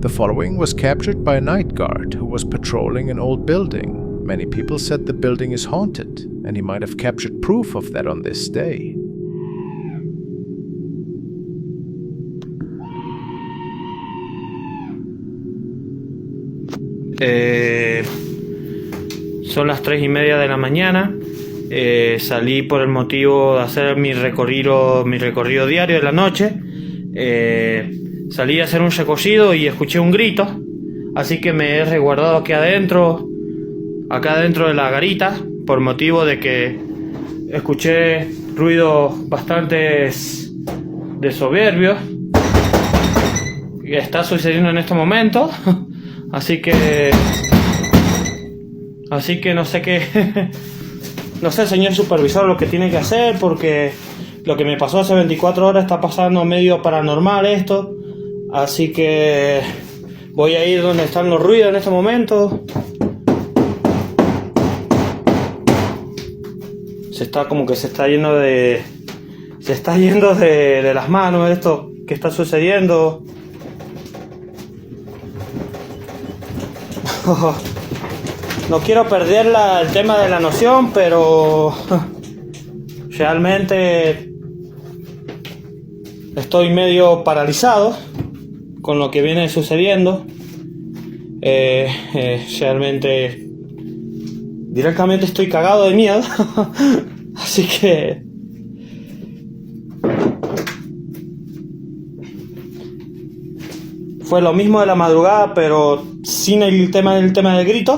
The following was captured by a night guard who was patrolling an old building. Many people said the building is haunted, and he might have captured proof of that on this day. Son las 3:30 de la mañana. Salí por el motivo de hacer mi recorrido diario de la noche. Salí a hacer un recorrido y escuché un grito, así que me he resguardado acá adentro de la garita, por motivo de que escuché ruidos bastante de soberbios que está sucediendo en este momento. Así que no sé qué. No sé, señor supervisor, lo que tiene que hacer, porque lo que me pasó hace 24 horas está pasando medio paranormal esto. Así que voy a ir donde están los ruidos en este momento. Se está yendo de las manos esto que está sucediendo. No quiero perder el tema de la noción, pero realmente estoy medio paralizado con lo que viene sucediendo. Realmente directamente estoy cagado de miedo. Así que fue lo mismo de la madrugada, pero sin el tema del grito.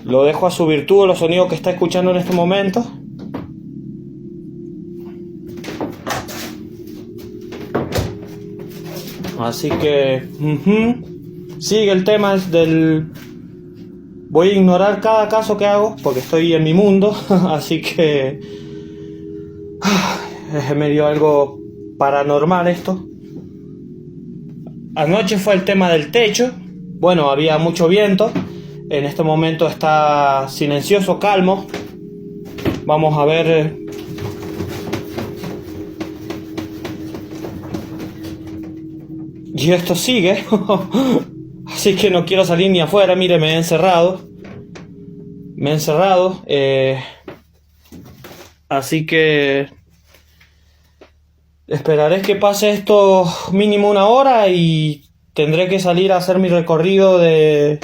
Lo dejo a su virtud, los sonidos que está escuchando en este momento. Así que sigue el tema del... Voy a ignorar cada caso que hago porque estoy en mi mundo. Así que es medio algo paranormal esto. Anoche fue el tema del techo. Bueno, había mucho viento. En este momento está silencioso, calmo. Vamos a ver. Y esto sigue. Así que no quiero salir ni afuera. Mire, me he encerrado. Así que esperaré que pase esto mínimo 1 hora y tendré que salir a hacer mi recorrido de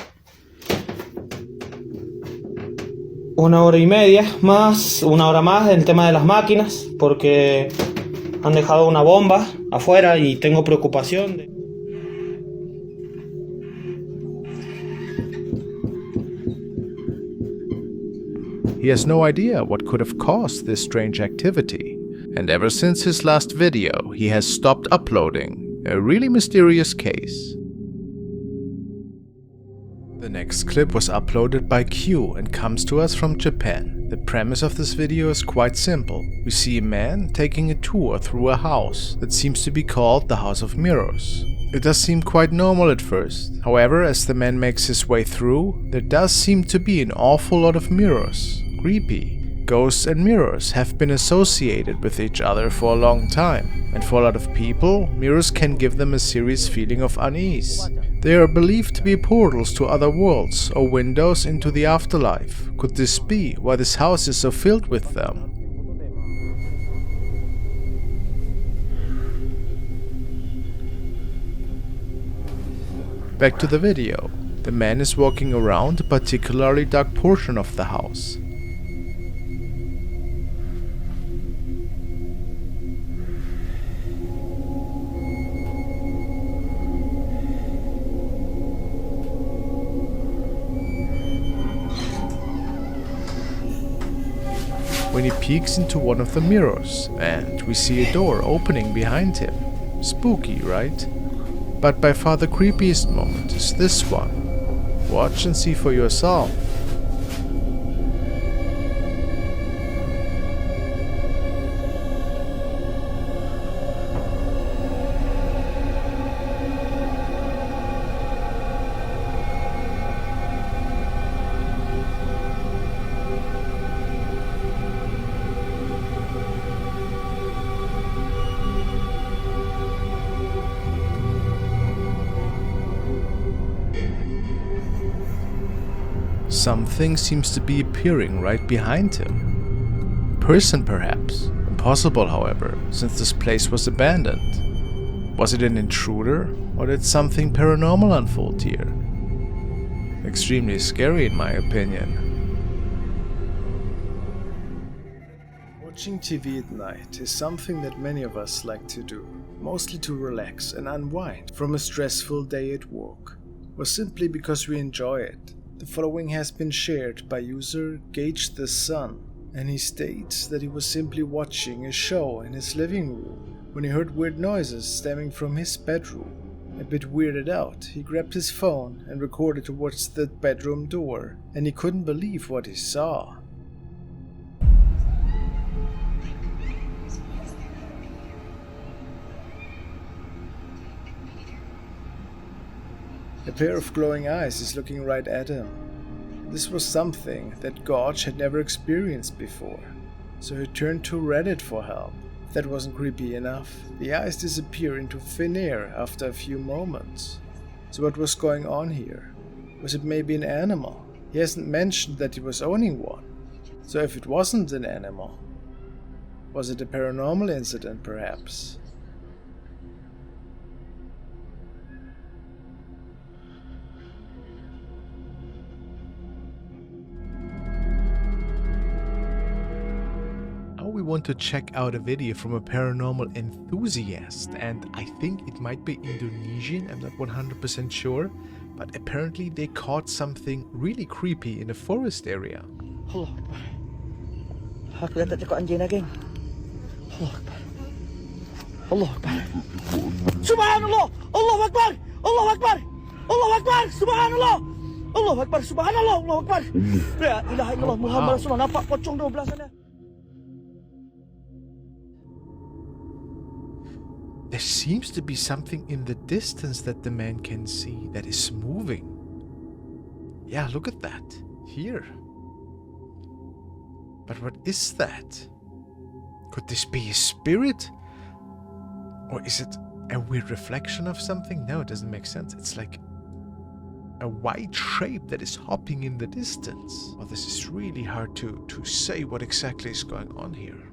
1 hora y media más, 1 hora más en el tema de las máquinas, porque han dejado una bomba afuera y tengo preocupación. He has no idea what could have caused this strange activity, and ever since his last video, he has stopped uploading. A really mysterious case. The next clip was uploaded by Q and comes to us from Japan. The premise of this video is quite simple. We see a man taking a tour through a house that seems to be called the House of Mirrors. It does seem quite normal at first. However, as the man makes his way through, there does seem to be an awful lot of mirrors. Creepy. Ghosts and mirrors have been associated with each other for a long time, and for a lot of people, mirrors can give them a serious feeling of unease. They are believed to be portals to other worlds or windows into the afterlife. Could this be why this house is so filled with them? Back to the video. The man is walking around a particularly dark portion of the house. When he peeks into one of the mirrors, and we see a door opening behind him. Spooky, right? But by far the creepiest moment is this one. Watch and see for yourself. Something seems to be appearing right behind him. Person perhaps. Impossible, however, since this place was abandoned. Was it an intruder, or did something paranormal unfold here? Extremely scary in my opinion. Watching TV at night is something that many of us like to do, mostly to relax and unwind from a stressful day at work, or simply because we enjoy it. The following has been shared by user Gage the Sun, and he states that he was simply watching a show in his living room when he heard weird noises stemming from his bedroom. A bit weirded out, he grabbed his phone and recorded towards the bedroom door, and he couldn't believe what he saw. A pair of glowing eyes is looking right at him. This was something that Gage had never experienced before, so he turned to Reddit for help. If that wasn't creepy enough, the eyes disappear into thin air after a few moments. So what was going on here? Was it maybe an animal? He hasn't mentioned that he was owning one. So if it wasn't an animal, was it a paranormal incident perhaps? We want to check out a video from a paranormal enthusiast, and I think it might be Indonesian, I'm not 100% sure, but apparently they caught something really creepy in a forest area. Allah Akbar. Aku dah tak cakap anjing dah, geng. Allah Akbar. Allah Akbar. Subhanallah. Allah Akbar. Allah Akbar. Allah Akbar. Subhanallah. Allah Akbar. Subhanallah. Allah Akbar. La ilaha illallah Muhammad Rasulullah. Nampak pocong 12 sana. There seems to be something in the distance that the man can see that is moving. Yeah, look at that. Here. But what is that? Could this be a spirit? Or is it a weird reflection of something? No, it doesn't make sense. It's like a white shape that is hopping in the distance. Well, this is really hard to say what exactly is going on here.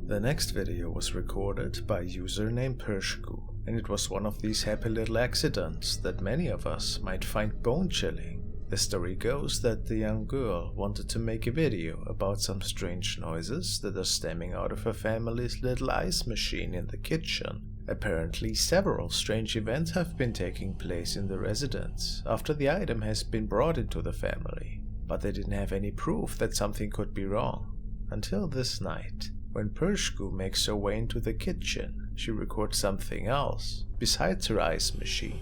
The next video was recorded by a user named Pershku, and it was one of these happy little accidents that many of us might find bone-chilling. The story goes that the young girl wanted to make a video about some strange noises that are stemming out of her family's little ice machine in the kitchen. Apparently several strange events have been taking place in the residence after the item has been brought into the family, but they didn't have any proof that something could be wrong. Until this night. When Pershku makes her way into the kitchen, she records something else besides her ice machine.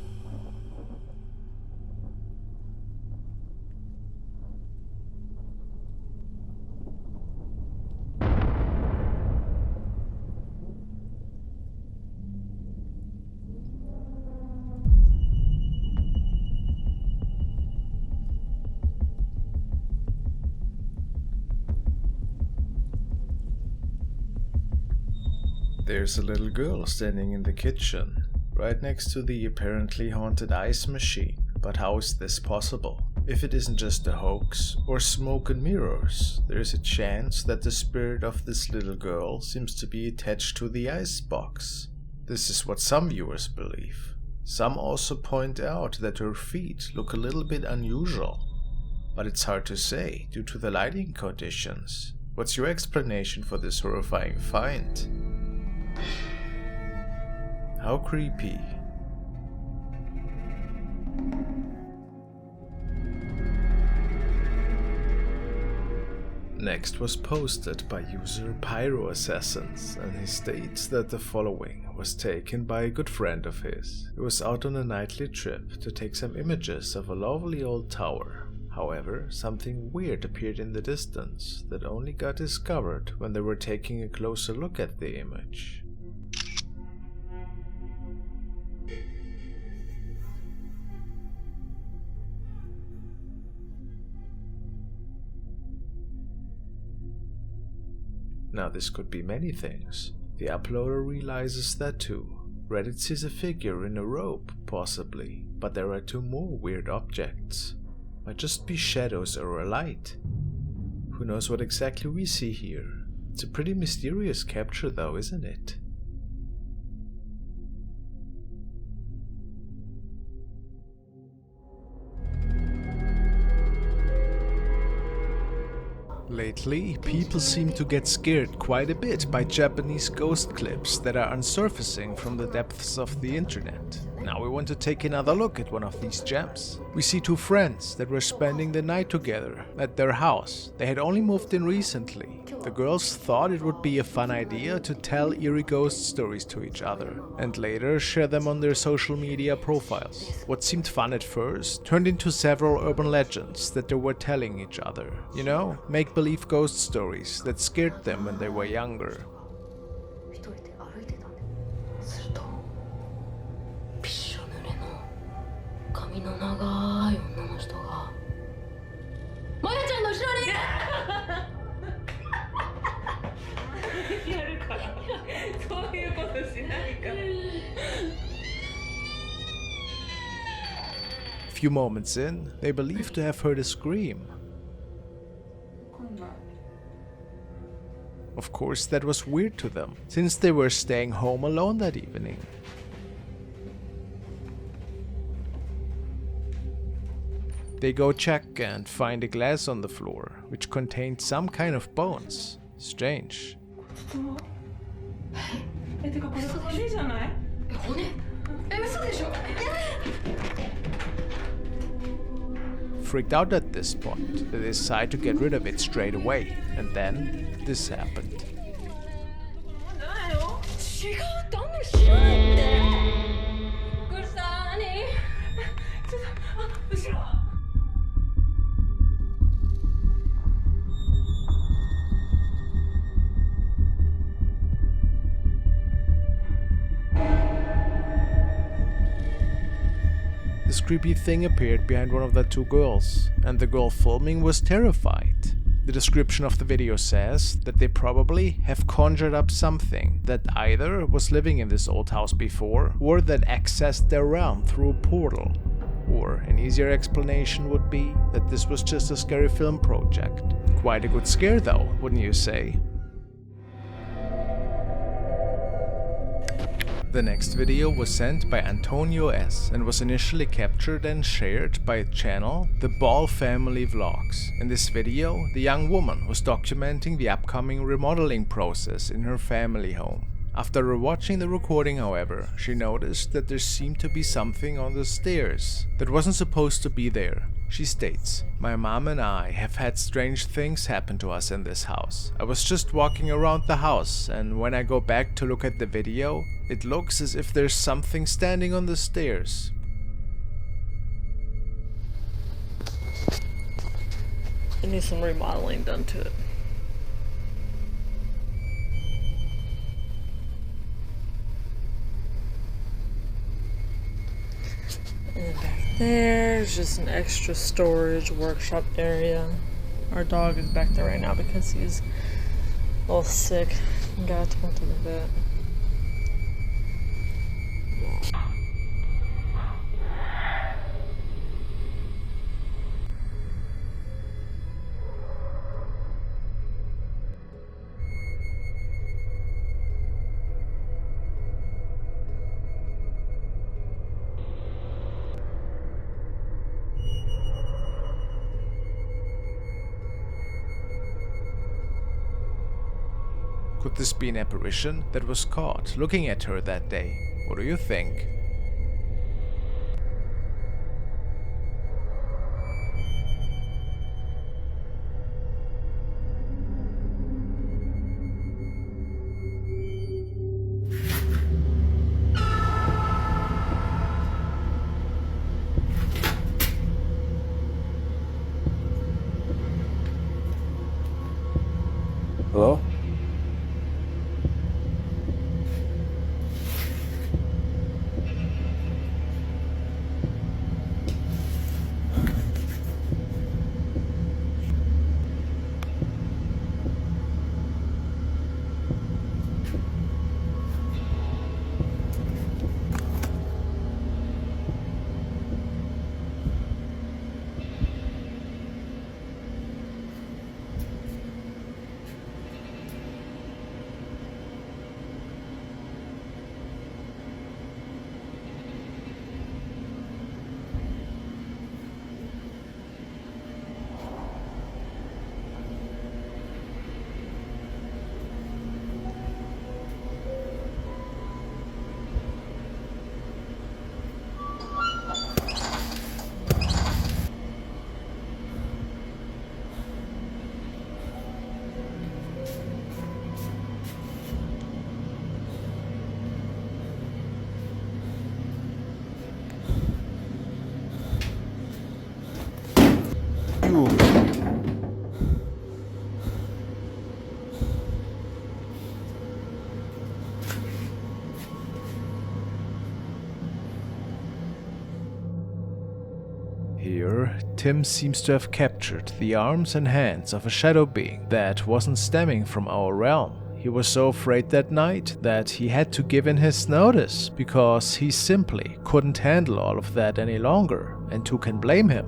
There's a little girl standing in the kitchen, right next to the apparently haunted ice machine. But how is this possible? If it isn't just a hoax or smoke and mirrors, there is a chance that the spirit of this little girl seems to be attached to the ice box. This is what some viewers believe. Some also point out that her feet look a little bit unusual, but it's hard to say due to the lighting conditions. What's your explanation for this horrifying find? How creepy. Next was posted by user Pyro Assassins, and he states that the following was taken by a good friend of his. He was out on a nightly trip to take some images of a lovely old tower. However, something weird appeared in the distance that only got discovered when they were taking a closer look at the image. Now this could be many things. The uploader realizes that too. Reddit sees a figure in a robe, possibly, but there are 2 more weird objects. Might just be shadows or a light. Who knows what exactly we see here? It's a pretty mysterious capture though, isn't it? Lately, people seem to get scared quite a bit by Japanese ghost clips that are unsurfacing from the depths of the internet. Now we want to take another look at one of these gems. We see 2 friends that were spending the night together at their house. They had only moved in recently. The girls thought it would be a fun idea to tell eerie ghost stories to each other and later share them on their social media profiles. What seemed fun at first turned into several urban legends that they were telling each other. You know, make-believe ghost stories that scared them when they were younger. 一人で歩いてたんでするとびっしょ濡れの髪の長い女の人がまやちゃんの後ろにやるからそういうことしないから A few moments in, they believe to have heard a scream. Of course, that was weird to them, since they were staying home alone that evening. They go check and find a glass on the floor, which contained some kind of bones. Strange. てかこれ骨じゃない？骨？嘘でしょ？ Freaked out at this point, they decide to get rid of it straight away, and then this happened. だよ。違うってあんまり知らないってびっくりした何？ちょっと後ろ。 This creepy thing appeared behind one of the 2 girls, and the girl filming was terrified. The description of the video says that they probably have conjured up something that either was living in this old house before, or that accessed their realm through a portal. Or an easier explanation would be that this was just a scary film project. Quite a good scare though, wouldn't you say? The next video was sent by Antonio S. and was initially captured and shared by channel The Ball Family Vlogs. In this video, the young woman was documenting the upcoming remodeling process in her family home. After rewatching the recording, however, she noticed that there seemed to be something on the stairs that wasn't supposed to be there. She states, "My mom and I have had strange things happen to us in this house. I was just walking around the house, and when I go back to look at the video, it looks as if there's something standing on the stairs." It needs some remodeling done to it. And back there's just an extra storage workshop area. Our dog is back there right now because he's a little sick and got to go to the vet. Could this be an apparition that was caught looking at her that day? What do you think? Hello? Tim seems to have captured the arms and hands of a shadow being that wasn't stemming from our realm. He was so afraid that night that he had to give in his notice because he simply couldn't handle all of that any longer, and who can blame him?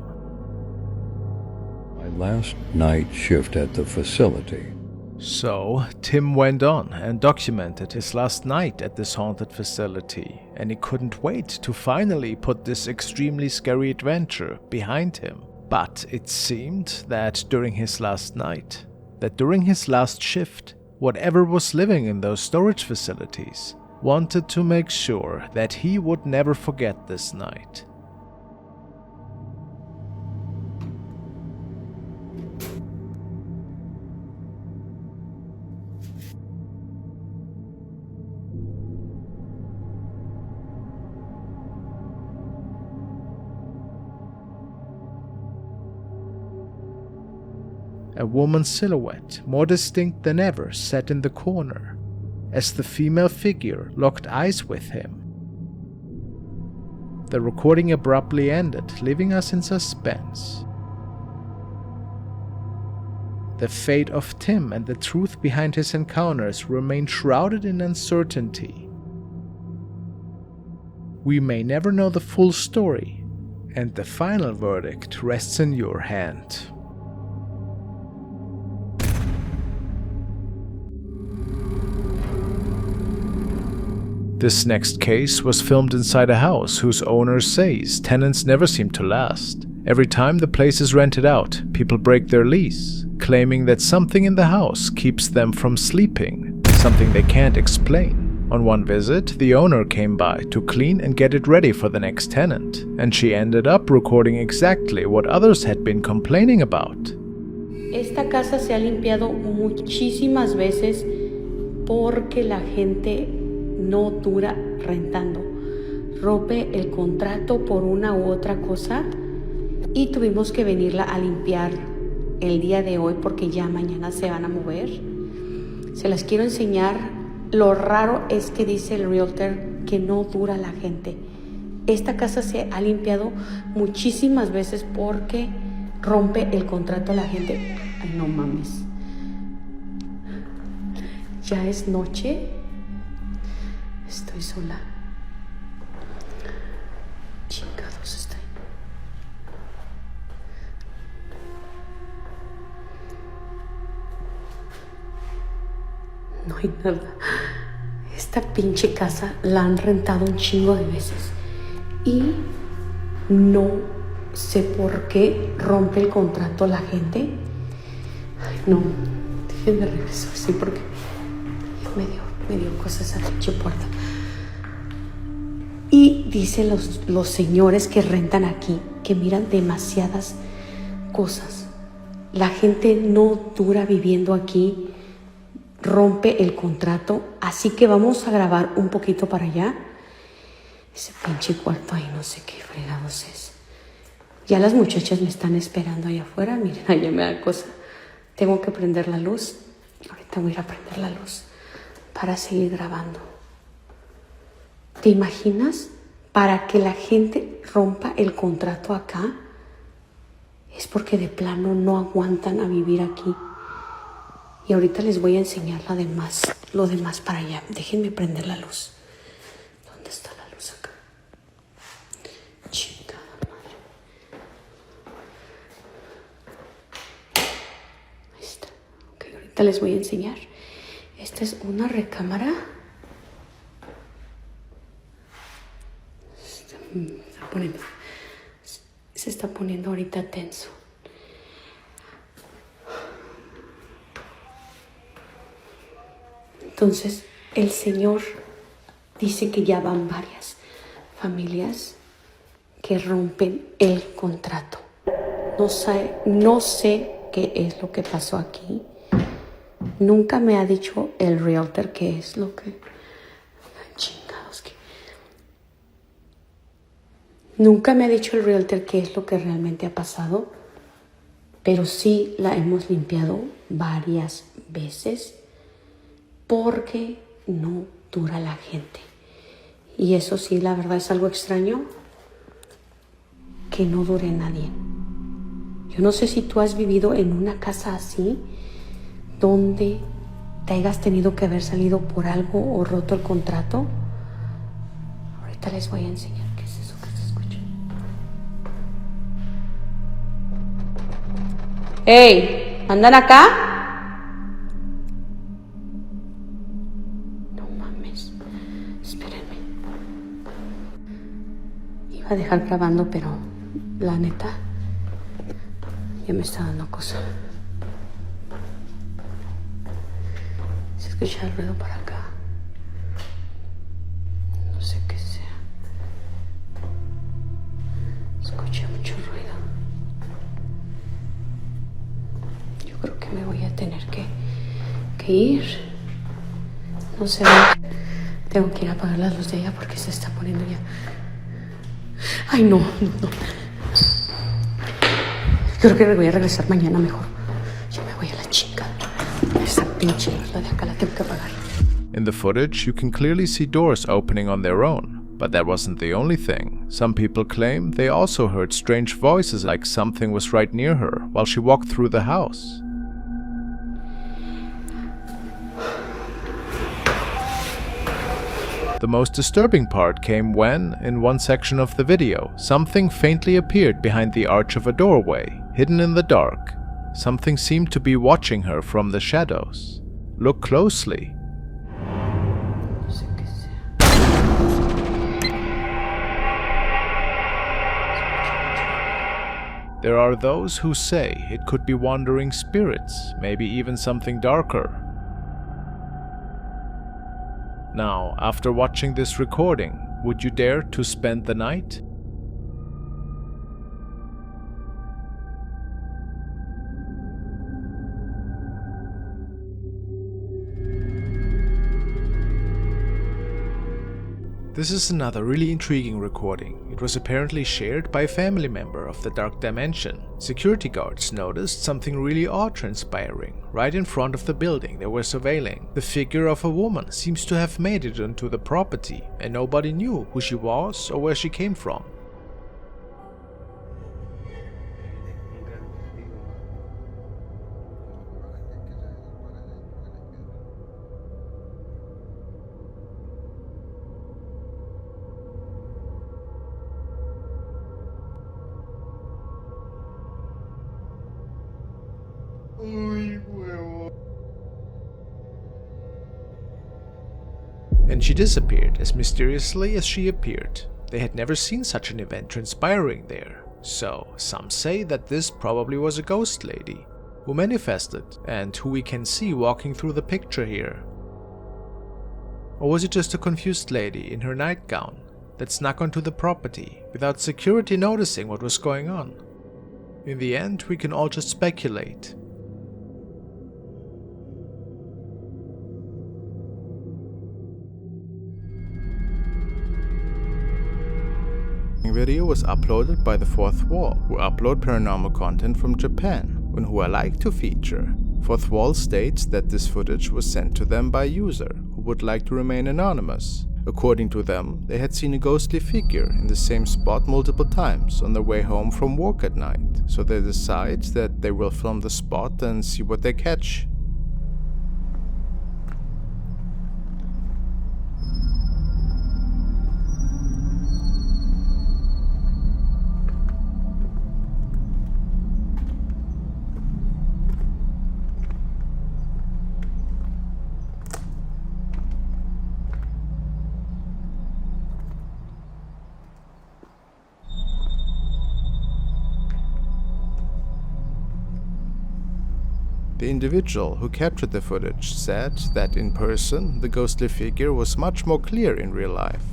My last night shift at the facility. So, Tim went on and documented his last night at this haunted facility, and he couldn't wait to finally put this extremely scary adventure behind him. But it seemed that during his last shift, whatever was living in those storage facilities wanted to make sure that he would never forget this night. A woman's silhouette, more distinct than ever, sat in the corner, as the female figure locked eyes with him. The recording abruptly ended, leaving us in suspense. The fate of Tim and the truth behind his encounters remain shrouded in uncertainty. We may never know the full story, and the final verdict rests in your hand. This next case was filmed inside a house whose owner says tenants never seem to last. Every time the place is rented out, people break their lease, claiming that something in the house keeps them from sleeping, something they can't explain. On one visit, the owner came by to clean and get it ready for the next tenant, and she ended up recording exactly what others had been complaining about. Esta casa se ha limpiado muchísimas veces porque la gente no dura rentando. Rompe el contrato por una u otra cosa y tuvimos que venirla a limpiar el día de hoy porque ya mañana se van a mover. Se las quiero enseñar. Lo raro es que dice el realtor que no dura la gente. Esta casa se ha limpiado muchísimas veces porque rompe el contrato a la gente. Ay, no mames. Ya es noche. Estoy sola. Chingados estoy. No hay nada. Esta pinche casa la han rentado un chingo de veces. Y no sé por qué rompe el contrato la gente. Ay, no. Déjenme regresar así porque me dio cosas a la pinche puerta. Y dicen los señores que rentan aquí que miran demasiadas cosas. La gente no dura viviendo aquí, rompe el contrato, así que vamos a grabar un poquito para allá. Ese pinche cuarto ahí no sé qué fregados es. Ya las muchachas me están esperando allá afuera. Miren, allá me da cosa. Tengo que prender la luz. Ahorita voy a ir a prender la luz para seguir grabando. ¿Te imaginas? Para que la gente rompa el contrato acá, es porque de plano no aguantan a vivir aquí. Y ahorita les voy a enseñar lo demás para allá. Déjenme prender la luz. ¿Dónde está la luz acá? Chingada madre. Ahí está. Ok, ahorita les voy a enseñar. Esta es una recámara. Se está poniendo ahorita tenso. Entonces, el Señor dice que ya van varias familias que rompen el contrato. No sé qué es lo que pasó aquí. Nunca me ha dicho el realtor qué es lo que... Chingados que... Nunca me ha dicho el realtor qué es lo que realmente ha pasado, pero sí la hemos limpiado varias veces porque no dura la gente. Y eso sí, la verdad es algo extraño, que no dure nadie. Yo no sé si tú has vivido en una casa así, donde te hayas tenido que haber salido por algo o roto el contrato. Ahorita les voy a enseñar qué es eso que se escucha. ¡Ey! ¿Andan acá? No mames. Espérenme. Iba a dejar grabando, pero la neta ya me está dando cosa. Se escucha el ruido por acá. No sé qué sea. Escuché mucho ruido. Yo creo que me voy a tener que ir. No sé. Tengo que ir a apagar las luces de ella porque se está poniendo ya. Ay, no. Creo que voy a regresar mañana mejor. Yo me voy a la chica. Esa pinche luz de acá la tengo que apagar. In the footage, you can clearly see doors opening on their own. But that wasn't the only thing. Some people claim they also heard strange voices, like something was right near her while she walked through the house. The most disturbing part came when, in one section of the video, something faintly appeared behind the arch of a doorway, hidden in the dark. Something seemed to be watching her from the shadows. Look closely. There are those who say it could be wandering spirits, maybe even something darker. Now, after watching this recording, would you dare to spend the night? This is another really intriguing recording. It was apparently shared by a family member of the Dark Dimension. Security guards noticed something really odd transpiring right in front of the building they were surveilling. The figure of a woman seems to have made it onto the property, and nobody knew who she was or where she came from. And she disappeared as mysteriously as she appeared. They had never seen such an event transpiring there. So, some say that this probably was a ghost lady who manifested and who we can see walking through the picture here. Or was it just a confused lady in her nightgown that snuck onto the property without security noticing what was going on? In the end, we can all just speculate. Video was uploaded by the Fourth Wall, who upload paranormal content from Japan and who I like to feature. Fourth Wall states that this footage was sent to them by a user who would like to remain anonymous. According to them, they had seen a ghostly figure in the same spot multiple times on their way home from work at night, so they decide that they will film the spot and see what they catch. The individual who captured the footage said that in person the ghostly figure was much more clear in real life,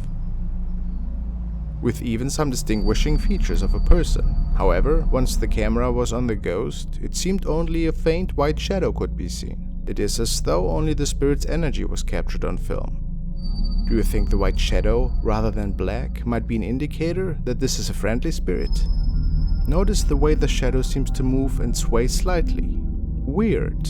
with even some distinguishing features of a person. However, once the camera was on the ghost, it seemed only a faint white shadow could be seen. It is as though only the spirit's energy was captured on film. Do you think the white shadow, rather than black, might be an indicator that this is a friendly spirit? Notice the way the shadow seems to move and sway slightly. Weird.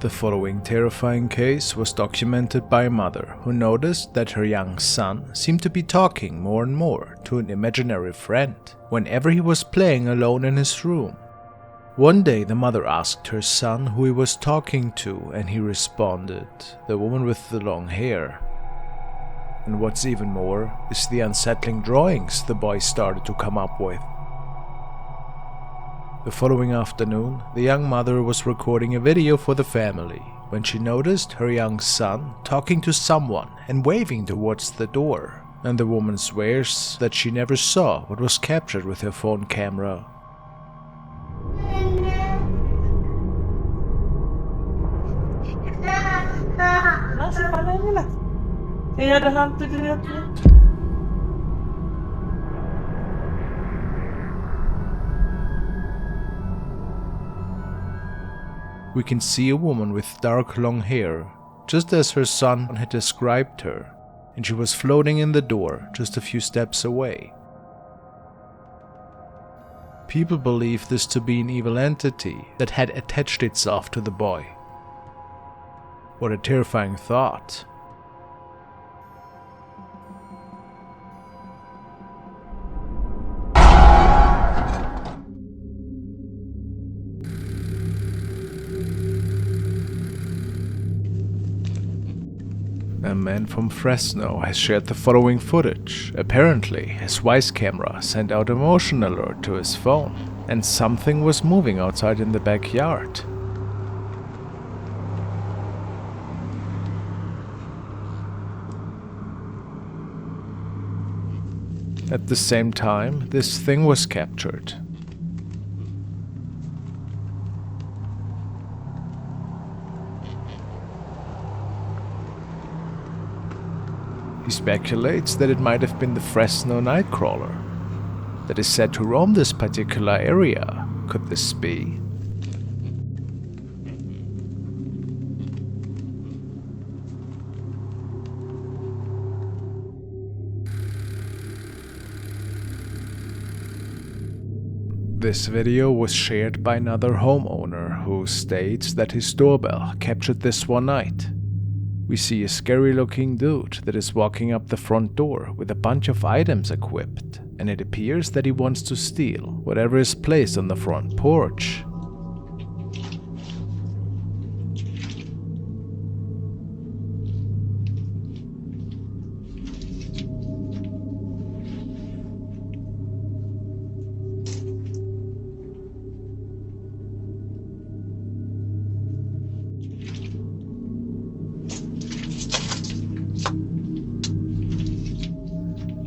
The following terrifying case was documented by a mother who noticed that her young son seemed to be talking more and more to an imaginary friend whenever he was playing alone in his room. One day the mother asked her son who he was talking to, and he responded, "The woman with the long hair." And what's even more is the unsettling drawings the boy started to come up with. The following afternoon, the young mother was recording a video for the family when she noticed her young son talking to someone and waving towards the door, and the woman swears that she never saw what was captured with her phone camera. Nasa pala nila? Kaya ada hantu dilihat niya. We can see a woman with dark long hair, just as her son had described her, and she was floating in the door just a few steps away. People believe this to be an evil entity that had attached itself to the boy. What a terrifying thought. A man from Fresno has shared the following footage. Apparently, his wife's camera sent out a motion alert to his phone, and something was moving outside in the backyard. At the same time, this thing was captured. He speculates that it might have been the Fresno Nightcrawler that is said to roam this particular area. Could this be? This video was shared by another homeowner who states that his doorbell captured this one night. We see a scary looking dude that is walking up the front door with a bunch of items equipped, and it appears that he wants to steal whatever is placed on the front porch.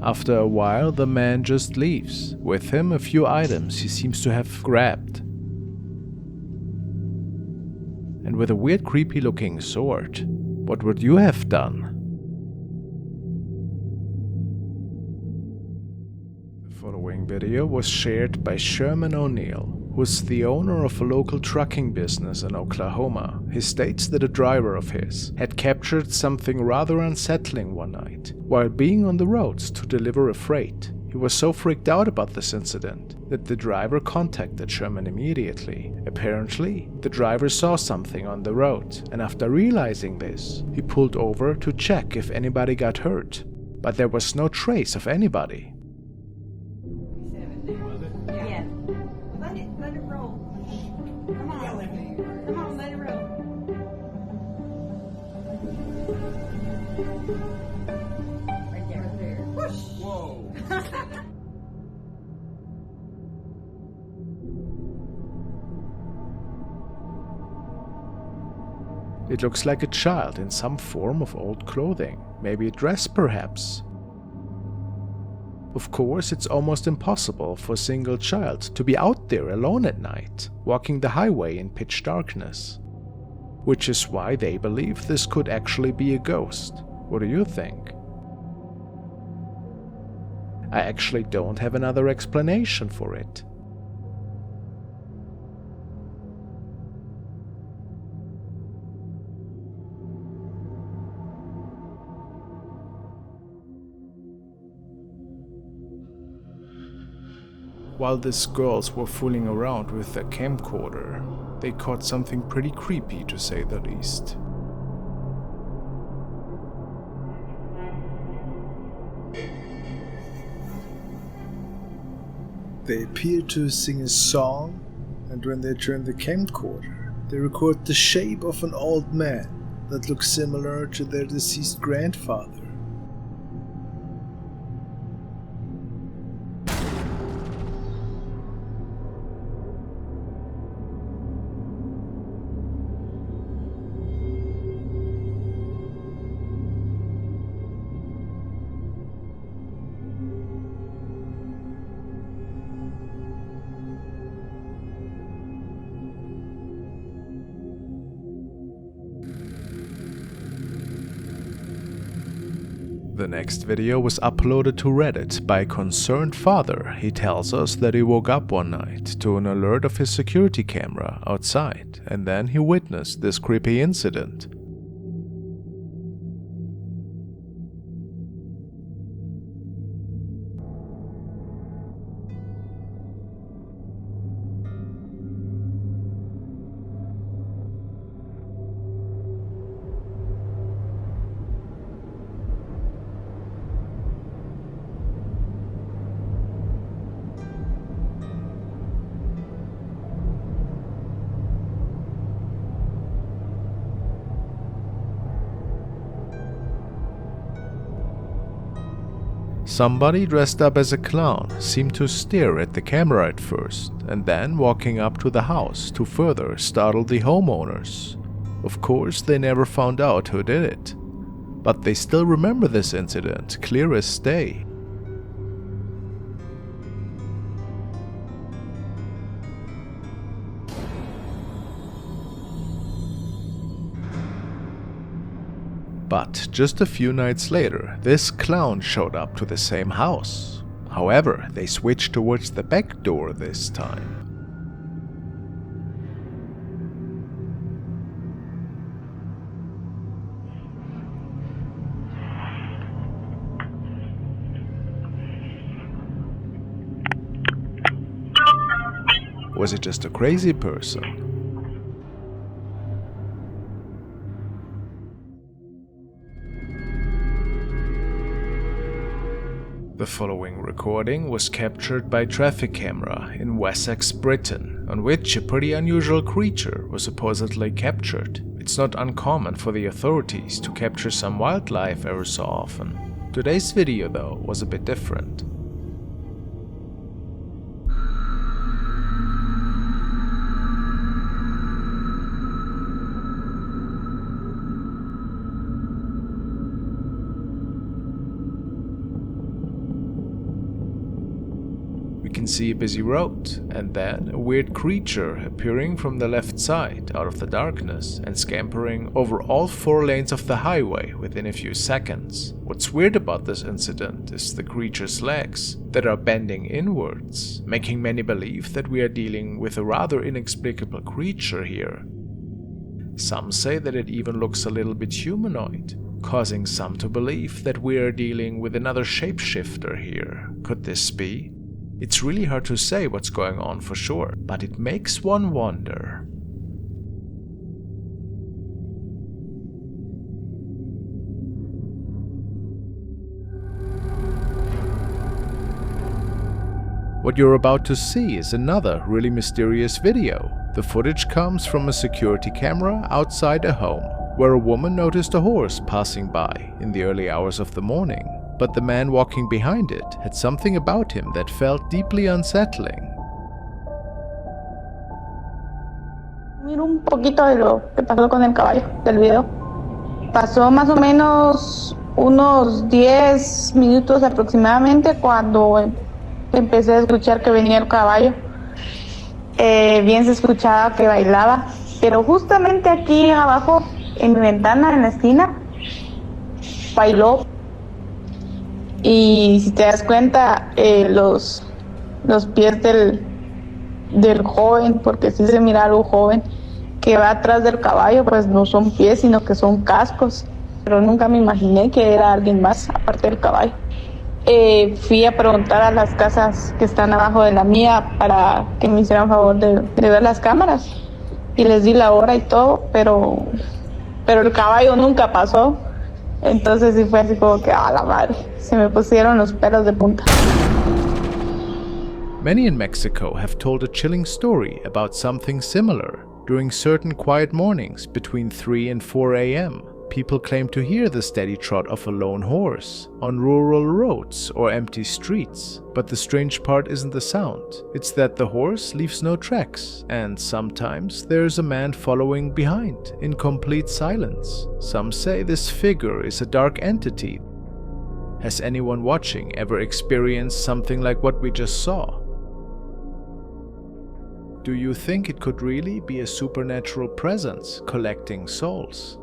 After a while, the man just leaves. With him, a few items he seems to have grabbed. And with a weird, creepy looking sword. What would you have done? The following video was shared by Sherman O'Neill, who is the owner of a local trucking business in Oklahoma. He states that a driver of his had captured something rather unsettling one night while being on the roads to deliver a freight. He was so freaked out about this incident that the driver contacted Sherman immediately. Apparently, the driver saw something on the road, and after realizing this, he pulled over to check if anybody got hurt, but there was no trace of anybody. Let it roll. Come on. Come on, let it roll. Right there. Whoosh. Whoa. It looks like a child in some form of old clothing, maybe a dress perhaps. Of course, it's almost impossible for a single child to be out there alone at night, walking the highway in pitch darkness. Which is why they believe this could actually be a ghost. What do you think? I actually don't have another explanation for it. While these girls were fooling around with their camcorder, They caught something pretty creepy, to say the least. They appear to sing a song, and when they turn the camcorder, they record the shape of an old man that looks similar to their deceased grandfather. The next video was uploaded to Reddit by a concerned father. He tells us that he woke up one night to an alert of his security camera outside, and then he witnessed this creepy incident. Somebody dressed up as a clown seemed to stare at the camera at first, and then walking up to the house to further startle the homeowners. Of course, they never found out who did it, but they still remember this incident clear as day. But just a few nights later, this clown showed up to the same house. However, they switched towards the back door this time. Was it just a crazy person? The following recording was captured by traffic camera in Wessex, Britain, on which a pretty unusual creature was supposedly captured. It's not uncommon for the authorities to capture some wildlife ever so often. Today's video, though, was a bit different. You can see a busy road, and then a weird creature appearing from the left side out of the darkness and scampering over all 4 lanes of the highway within a few seconds. What's weird about this incident is the creature's legs that are bending inwards, making many believe that we are dealing with a rather inexplicable creature here. Some say that it even looks a little bit humanoid, causing some to believe that we are dealing with another shapeshifter here. Could this be? It's really hard to say what's going on for sure, but it makes one wonder. What you're about to see is another really mysterious video. The footage comes from a security camera outside a home, where a woman noticed a horse passing by in the early hours of the morning. But the man walking behind it had something about him that felt deeply unsettling. Miro un poquito de lo que pasó con el caballo del video. Pasó más o menos unos 10 minutos aproximadamente cuando empecé a escuchar que venía el caballo. Bien se escuchaba que bailaba, pero justamente aquí abajo en mi ventana, en la esquina, bailó. Y si te das cuenta, los pies del joven, porque sí se mira algo joven, que va atrás del caballo, pues no son pies, sino que son cascos. Pero nunca me imaginé que era alguien más, aparte del caballo. Fui a preguntar a las casas que están abajo de la mía para que me hicieran favor de ver las cámaras. y les di la hora y todo, pero el caballo nunca pasó. Entonces sí fue así como que, a la madre, se me pusieron los pelos de punta. Many in Mexico have told a chilling story about something similar. During certain quiet mornings between 3 and 4 a.m., people claim to hear the steady trot of a lone horse on rural roads or empty streets. But the strange part isn't the sound, it's that the horse leaves no tracks, and sometimes there's a man following behind in complete silence. Some say this figure is a dark entity. Has anyone watching ever experienced something like what we just saw? Do you think it could really be a supernatural presence collecting souls?